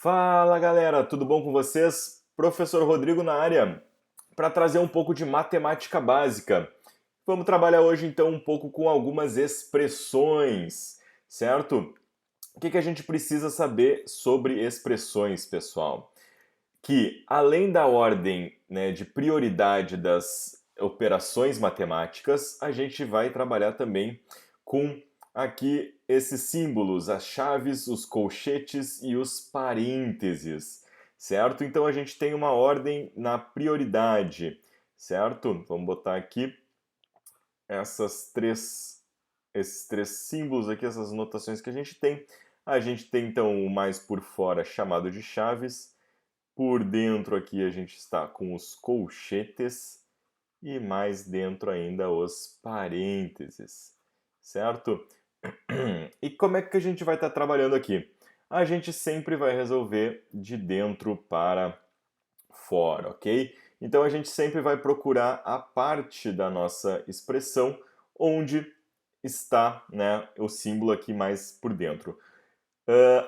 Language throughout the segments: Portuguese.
Fala galera, tudo bom com vocês? Professor Rodrigo na área, para trazer um pouco de matemática básica. Vamos trabalhar hoje então um pouco com algumas expressões, certo? O que a gente precisa saber sobre expressões, pessoal? Que além da ordem, né, de prioridade das operações matemáticas, a gente vai trabalhar também com aqui esses símbolos, as chaves, os colchetes e os parênteses, certo? Então a gente tem uma ordem na prioridade, certo? Vamos botar aqui esses três símbolos aqui, essas notações que a gente tem. A gente tem então o mais por fora chamado de chaves. Por dentro aqui a gente está com os colchetes e mais dentro ainda os parênteses, certo? E como é que a gente vai estar trabalhando aqui? A gente sempre vai resolver de dentro para fora, ok? Então a gente sempre vai procurar a parte da nossa expressão onde está, né, o símbolo aqui mais por dentro.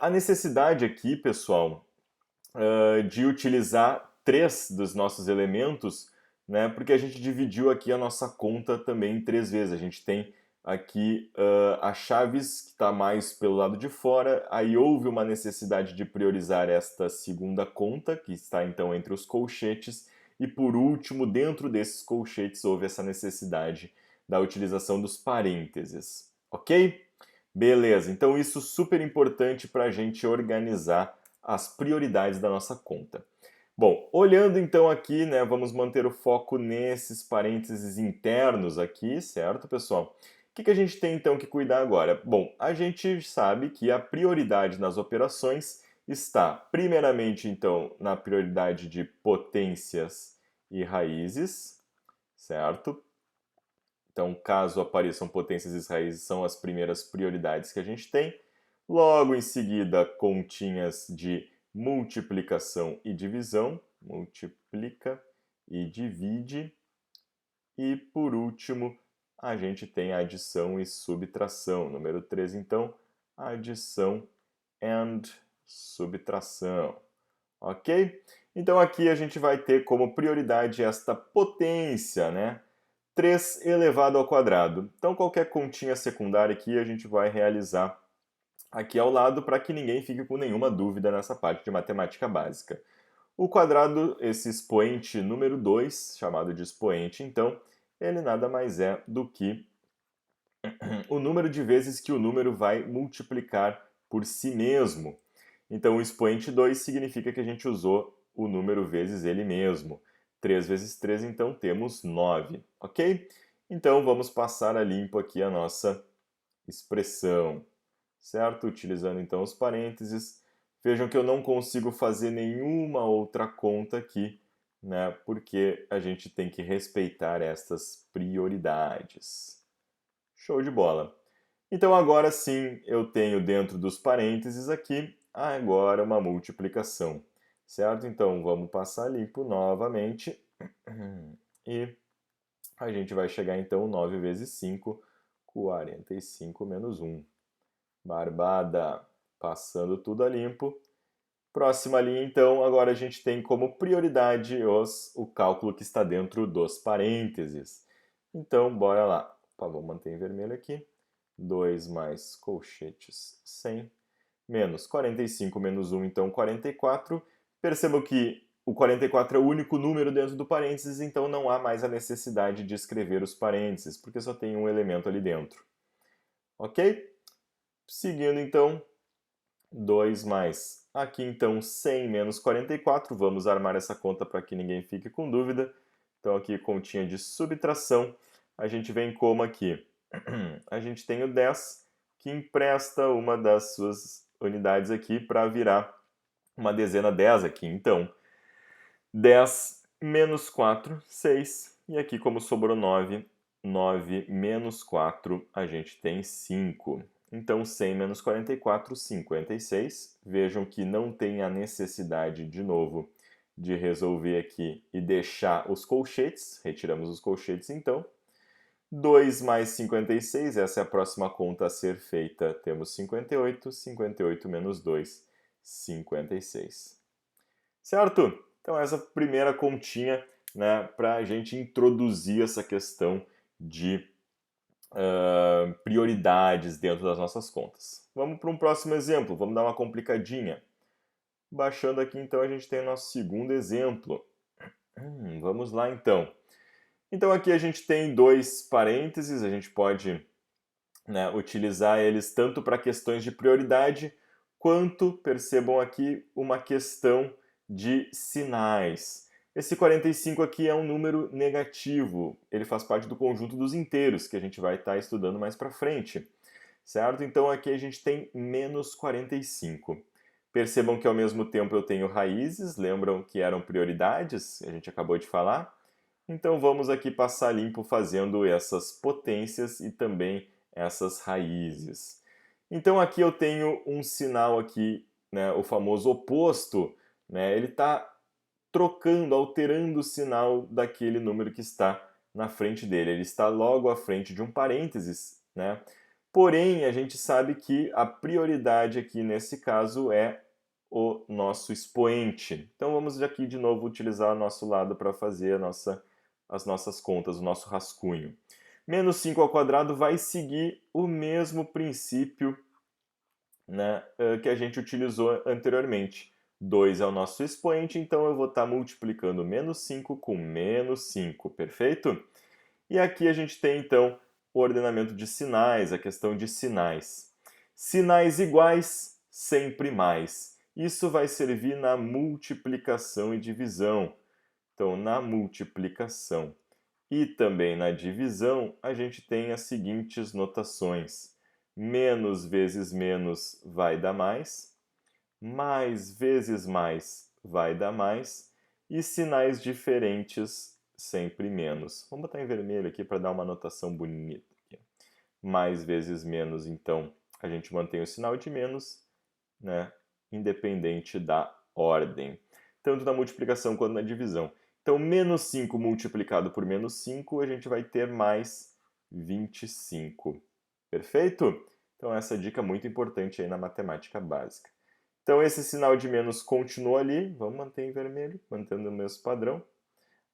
A necessidade aqui, pessoal, de utilizar três dos nossos elementos, né? Porque a gente dividiu aqui a nossa conta também em três vezes. A gente tem aqui as chaves que está mais pelo lado de fora. Aí houve uma necessidade de priorizar esta segunda conta, que está então entre os colchetes. E por último, dentro desses colchetes, houve essa necessidade da utilização dos parênteses. Ok? Beleza, então isso é super importante para a gente organizar as prioridades da nossa conta. Bom, olhando então aqui, né, vamos manter o foco nesses parênteses internos aqui, certo, pessoal? O que a gente tem então que cuidar agora? Bom, a gente sabe que a prioridade nas operações está, primeiramente, então, na prioridade de potências e raízes, certo? Então, caso apareçam potências e raízes, são as primeiras prioridades que a gente tem. Logo em seguida, continhas de multiplicação e divisão. Multiplica e divide. E por último, a gente tem adição e subtração. Número 3, então, adição and subtração. Ok? Então aqui a gente vai ter como prioridade esta potência, né? 3 elevado ao quadrado. Então, qualquer continha secundária aqui a gente vai realizar aqui ao lado para que ninguém fique com nenhuma dúvida nessa parte de matemática básica. O quadrado, esse expoente número 2, chamado de expoente, então, ele nada mais é do que o número de vezes que o número vai multiplicar por si mesmo. Então, o expoente 2 significa que a gente usou o número vezes ele mesmo. 3 vezes 3, então, temos 9, ok? Então, vamos passar a limpo aqui a nossa expressão, certo? Utilizando, então, os parênteses. Vejam que eu não consigo fazer nenhuma outra conta aqui, né? Porque a gente tem que respeitar estas prioridades. Show de bola! Então agora sim eu tenho dentro dos parênteses aqui agora uma multiplicação, certo? Então vamos passar limpo novamente e a gente vai chegar então 9 vezes 5, 45 menos 1. Barbada! Passando tudo a limpo. Próxima linha então, agora a gente tem como prioridade o cálculo que está dentro dos parênteses. Então bora lá. Opa, vou manter em vermelho aqui. 2 mais colchetes 100, menos 45 menos 1, então 44. Percebam que o 44 é o único número dentro do parênteses, então não há mais a necessidade de escrever os parênteses, porque só tem um elemento ali dentro. Ok? Seguindo então, 2 mais. Aqui então 100 menos 44, vamos armar essa conta para que ninguém fique com dúvida. Então aqui continha de subtração, a gente vem como aqui? A gente tem o 10, que empresta uma das suas unidades aqui para virar uma dezena 10 aqui. Então, 10 menos 4, 6. E aqui, como sobrou 9, 9 menos 4, a gente tem 5. Então, 100 menos 44, 56. Vejam que não tem a necessidade, de novo, de resolver aqui e deixar os colchetes. Retiramos os colchetes, então. 2 mais 56, essa é a próxima conta a ser feita. Temos 58, 58 menos 2, 56. Certo? Então, essa primeira continha, né, para a gente introduzir essa questão de prioridades dentro das nossas contas. Vamos para um próximo exemplo, vamos dar uma complicadinha. Baixando aqui, então, a gente tem o nosso segundo exemplo. Vamos lá, então. Então, aqui a gente tem dois parênteses, a gente pode, né, utilizar eles tanto para questões de prioridade, quanto, percebam aqui, uma questão de sinais. Esse 45 aqui é um número negativo, ele faz parte do conjunto dos inteiros, que a gente vai estar estudando mais para frente, certo? Então aqui a gente tem menos 45. Percebam que ao mesmo tempo eu tenho raízes, lembram que eram prioridades, a gente acabou de falar? Então vamos aqui passar limpo fazendo essas potências e também essas raízes. Então aqui eu tenho um sinal aqui, né, o famoso oposto, né, ele está trocando, alterando o sinal daquele número que está na frente dele. Ele está logo à frente de um parênteses, né? Porém, a gente sabe que a prioridade aqui nesse caso é o nosso expoente. Então vamos aqui de novo utilizar o nosso lado para fazer as nossas contas, o nosso rascunho. Menos 5 ao quadrado vai seguir o mesmo princípio, né, que a gente utilizou anteriormente. 2 é o nosso expoente, então eu vou estar multiplicando menos 5 com menos 5, perfeito? E aqui a gente tem, então, o ordenamento de sinais, a questão de sinais. Sinais iguais, sempre mais. Isso vai servir na multiplicação e divisão. Então, na multiplicação e também na divisão, a gente tem as seguintes notações. Menos vezes menos vai dar mais vezes mais vai dar mais, e sinais diferentes sempre menos. Vamos botar em vermelho aqui para dar uma notação bonita. Aqui. Mais vezes menos, então, a gente mantém o sinal de menos, né, independente da ordem, tanto na multiplicação quanto na divisão. Então, menos 5 multiplicado por menos 5, a gente vai ter mais 25. Perfeito? Então, essa dica é muito importante aí na matemática básica. Então, esse sinal de menos continua ali, vamos manter em vermelho, mantendo o mesmo padrão.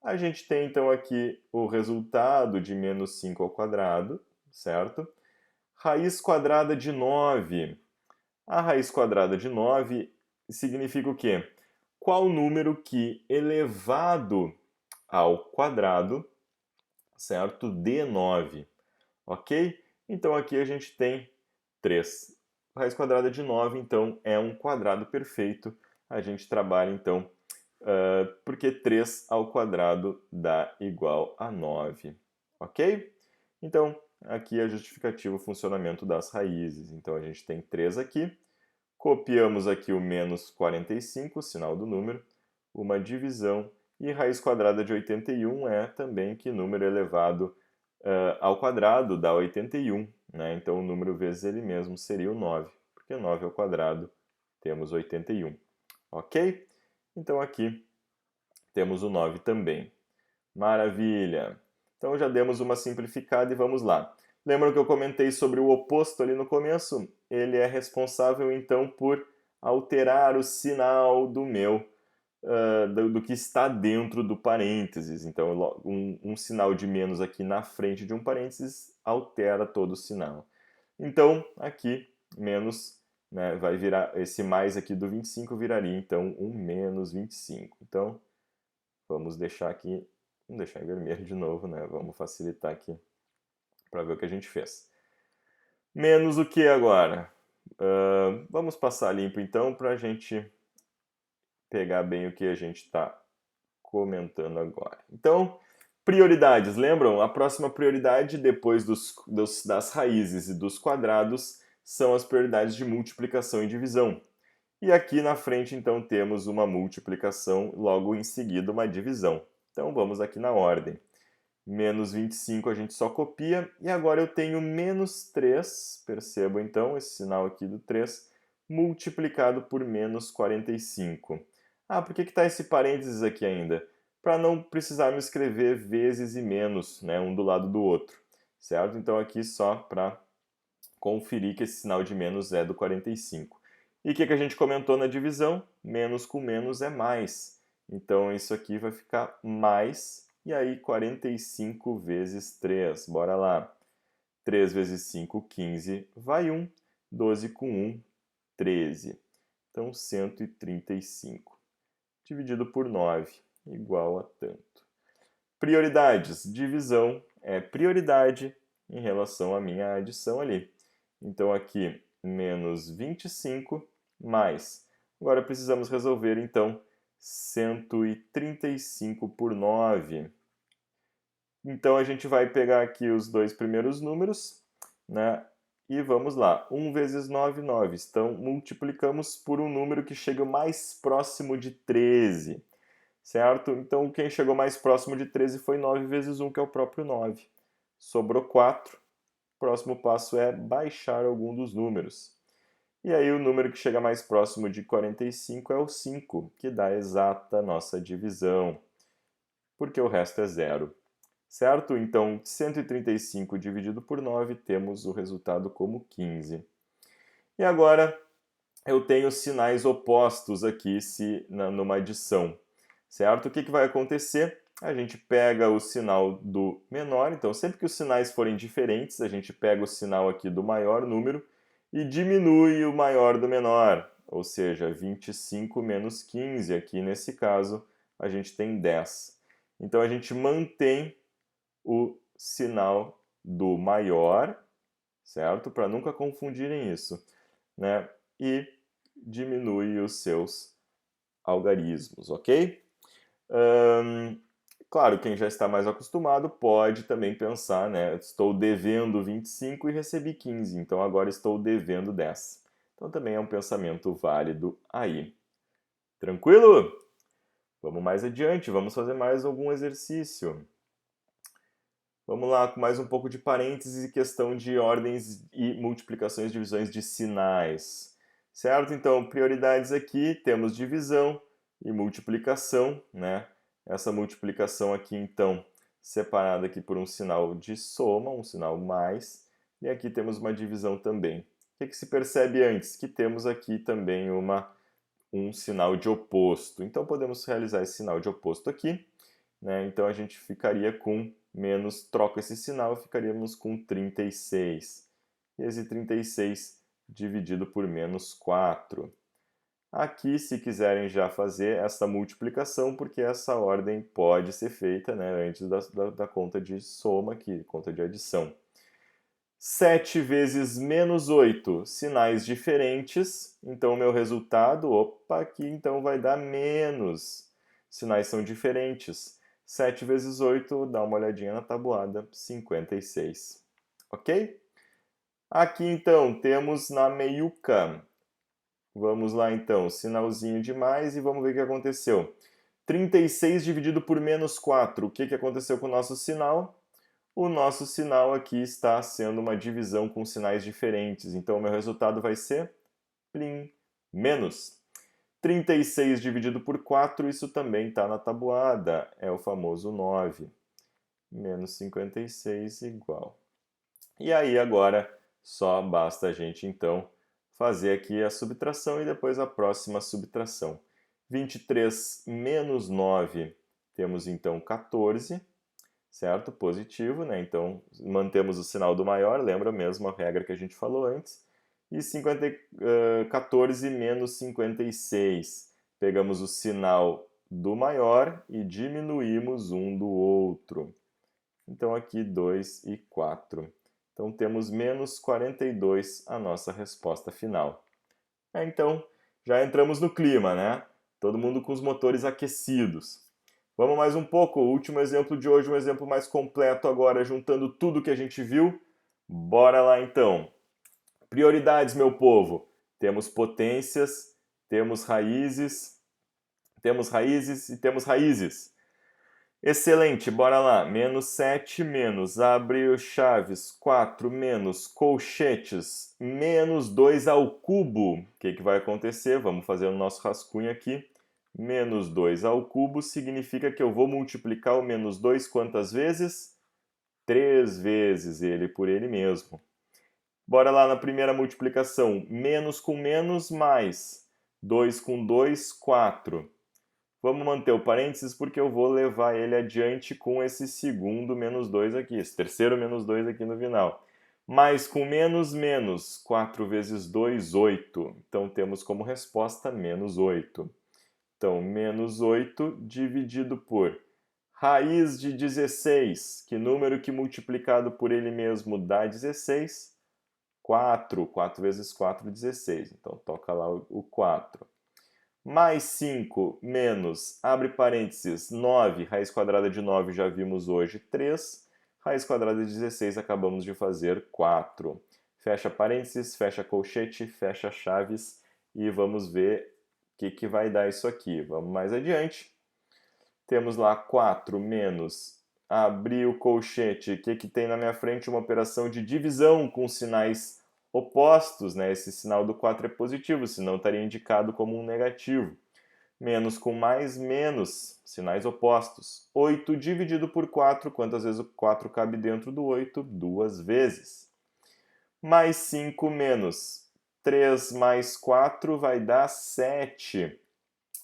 A gente tem, então, aqui o resultado de menos 5 ao quadrado, certo? Raiz quadrada de 9. A raiz quadrada de 9 significa o quê? Qual número que elevado ao quadrado, certo, dê 9, ok? Então aqui a gente tem 3. Raiz quadrada de 9, então, é um quadrado perfeito. A gente trabalha, então, porque 3 ao quadrado dá igual a 9, ok? Então, aqui é justificativo o funcionamento das raízes. Então, a gente tem 3 aqui. Copiamos aqui o menos 45, o sinal do número, uma divisão, e raiz quadrada de 81 é também que número elevado ao quadrado dá 81, né? Então o número vezes ele mesmo seria o 9, porque 9 ao quadrado temos 81, ok? Então aqui temos o 9 também. Maravilha! Então já demos uma simplificada e vamos lá. Lembram que eu comentei sobre o oposto ali no começo? Ele é responsável então por alterar o sinal do meu, do que está dentro do parênteses. Então, um sinal de menos aqui na frente de um parênteses altera todo o sinal. Então, aqui, menos, né, vai virar, esse mais aqui do 25 viraria então um menos 25. Então, vamos deixar aqui, vamos deixar em vermelho de novo, né? Vamos facilitar aqui para ver o que a gente fez. Menos o que agora? Vamos passar limpo então para a gente pegar bem o que a gente está comentando agora. Então, prioridades, lembram? A próxima prioridade, depois das raízes e dos quadrados, são as prioridades de multiplicação e divisão. E aqui na frente, então, temos uma multiplicação, logo em seguida uma divisão. Então, vamos aqui na ordem. Menos 25 a gente só copia, e agora eu tenho menos 3, percebam então esse sinal aqui do 3, multiplicado por menos 45. Ah, por que está esse parênteses aqui ainda? Para não precisar me escrever vezes e menos, né, um do lado do outro, certo? Então aqui só para conferir que esse sinal de menos é do 45. E o que a gente comentou na divisão? Menos com menos é mais. Então, isso aqui vai ficar mais, e aí 45 vezes 3. Bora lá. 3 vezes 5, 15, vai 1. 12 com 1, 13. Então, 135. Dividido por 9, igual a tanto. Prioridades. Divisão é prioridade em relação à minha adição ali. Então, aqui, menos 25 mais. Agora, precisamos resolver, então, 135 por 9. Então, a gente vai pegar aqui os dois primeiros números, né? E vamos lá. 1 vezes 9, 9. Então, multiplicamos por um número que chega mais próximo de 13. Certo? Então, quem chegou mais próximo de 13 foi 9 vezes 1, que é o próprio 9. Sobrou 4. O próximo passo é baixar algum dos números. E aí, o número que chega mais próximo de 45 é o 5, que dá a exata nossa divisão, porque o resto é zero. Certo? Então, 135 dividido por 9, temos o resultado como 15. E agora, eu tenho sinais opostos aqui numa adição. Certo? O que vai acontecer? A gente pega o sinal do menor, então sempre que os sinais forem diferentes, a gente pega o sinal aqui do maior número e diminui o maior do menor, ou seja, 25 menos 15, aqui nesse caso a gente tem 10. Então a gente mantém o sinal do maior, certo? Para nunca confundirem isso, né? E diminui os seus algarismos, ok? Claro, quem já está mais acostumado pode também pensar, né? Estou devendo 25 e recebi 15, então agora estou devendo 10. Então também é um pensamento válido aí. Tranquilo? Vamos mais adiante, vamos fazer mais algum exercício. Vamos lá, com mais um pouco de parênteses e questão de ordens e multiplicações, divisões de sinais. Certo? Então, prioridades aqui, temos divisão e multiplicação, né? Essa multiplicação aqui, então, separada aqui por um sinal de soma, um sinal mais, e aqui temos uma divisão também. O que se percebe antes? Que temos aqui também um sinal de oposto. Então, podemos realizar esse sinal de oposto aqui, né? Então, a gente ficaria com menos, troca esse sinal, ficaríamos com 36. E esse 36 dividido por menos 4. Aqui, se quiserem já fazer essa multiplicação, porque essa ordem pode ser feita, né, antes da conta de soma, aqui, conta de adição. 7 vezes menos 8, sinais diferentes, então o meu resultado, aqui então vai dar menos. Sinais são diferentes. 7 vezes 8, dá uma olhadinha na tabuada, 56. Ok? Aqui então temos na meiuca. Vamos lá então, sinalzinho de mais e vamos ver o que aconteceu. 36 dividido por menos 4. O que aconteceu com o nosso sinal? O nosso sinal aqui está sendo uma divisão com sinais diferentes. Então, o meu resultado vai ser plim, menos. 36 dividido por 4, isso também está na tabuada. É o famoso 9. Menos 56 igual. E aí, agora, só basta a gente, então, fazer aqui a subtração e depois a próxima subtração. 23 menos 9, temos então 14. Certo? Positivo, né? Então, mantemos o sinal do maior, lembra mesmo a regra que a gente falou antes. E 14 menos 56. Pegamos o sinal do maior e diminuímos um do outro. Então, aqui 2 e 4. Então, temos menos 42 a nossa resposta final. Então, já entramos no clima, né? Todo mundo com os motores aquecidos. Vamos mais um pouco. O último exemplo de hoje, um exemplo mais completo agora, juntando tudo que a gente viu. Bora lá então. Prioridades, meu povo. Temos potências, temos raízes e temos raízes. Excelente, bora lá. Menos 7 menos, abre os chaves, 4 menos, colchetes, menos 2 ao cubo. O que vai acontecer? Vamos fazer o nosso rascunho aqui. Menos 2 ao cubo significa que eu vou multiplicar o menos 2 quantas vezes? 3 vezes ele por ele mesmo. Bora lá na primeira multiplicação. Menos com menos, mais. 2 com 2, 4. Vamos manter o parênteses porque eu vou levar ele adiante com esse segundo menos 2 aqui, esse terceiro menos 2 aqui no final. Mais com menos, menos. 4 vezes 2, 8. Então, temos como resposta menos 8. Então, menos 8 dividido por raiz de 16. Que número que multiplicado por ele mesmo dá 16? 4. 4 vezes 4, 16. Então, toca lá o 4. Mais 5 menos, abre parênteses, 9, raiz quadrada de 9 já vimos hoje, 3. Raiz quadrada de 16 acabamos de fazer, 4. Fecha parênteses, fecha colchete, fecha chaves e vamos ver o que vai dar isso aqui. Vamos mais adiante. Temos lá 4 menos, abrir o colchete, o que tem na minha frente? Uma operação de divisão com sinais opostos, né? Esse sinal do 4 é positivo, senão estaria indicado como um negativo. Menos com mais, menos, sinais opostos. 8 dividido por 4, quantas vezes o 4 cabe dentro do 8? 2 vezes. Mais 5 menos 3 mais 4 vai dar 7.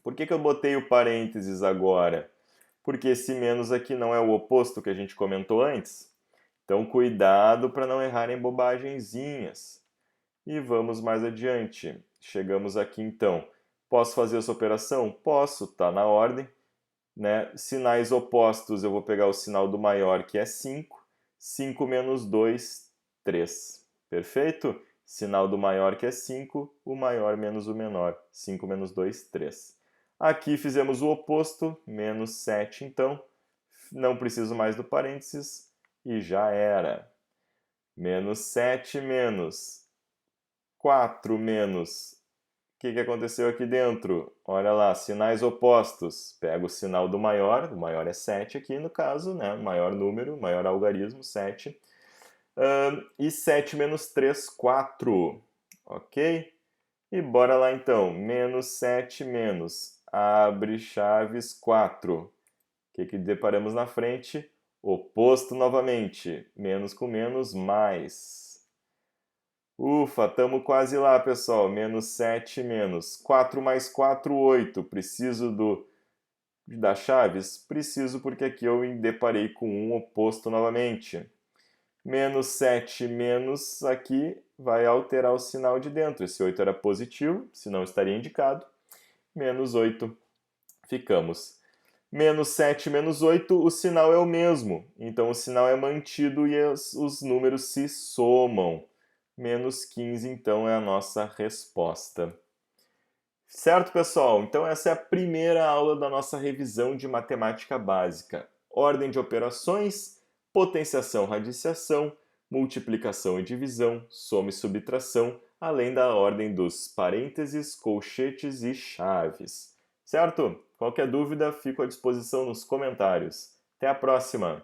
Por que eu botei o parênteses agora? Porque esse menos aqui não é o oposto que a gente comentou antes. Então, cuidado para não errar em bobagenzinhas. E vamos mais adiante. Chegamos aqui então. Posso fazer essa operação? Posso, está na ordem. Né? Sinais opostos, eu vou pegar o sinal do maior, que é 5. 5 menos 2, 3. Perfeito? Sinal do maior, que é 5. O maior menos o menor. 5 menos 2, 3. Aqui fizemos o oposto, menos 7, então. Não preciso mais do parênteses. E já era. Menos 7 menos 4 menos. O que aconteceu aqui dentro? Olha lá, sinais opostos. Pega o sinal do maior, o maior é 7 aqui no caso, né? Maior número, maior algarismo, 7. E 7 menos 3, 4. Ok? E bora lá então. Menos 7 menos. Abre chaves 4. O que deparamos na frente? Oposto novamente. Menos com menos, mais. Ufa, estamos quase lá, pessoal. Menos 7 menos. 4 mais 4, 8. Preciso das chaves? Preciso, porque aqui eu me deparei com um oposto novamente. Menos 7 menos aqui vai alterar o sinal de dentro. Esse 8 era positivo, senão estaria indicado. Menos 8, ficamos. Menos 7 menos 8, o sinal é o mesmo. Então, o sinal é mantido e os números se somam. Menos 15, então, é a nossa resposta. Certo, pessoal? Então, essa é a primeira aula da nossa revisão de matemática básica. Ordem de operações, potenciação, radiciação, multiplicação e divisão, soma e subtração, além da ordem dos parênteses, colchetes e chaves. Certo? Qualquer dúvida, fico à disposição nos comentários. Até a próxima!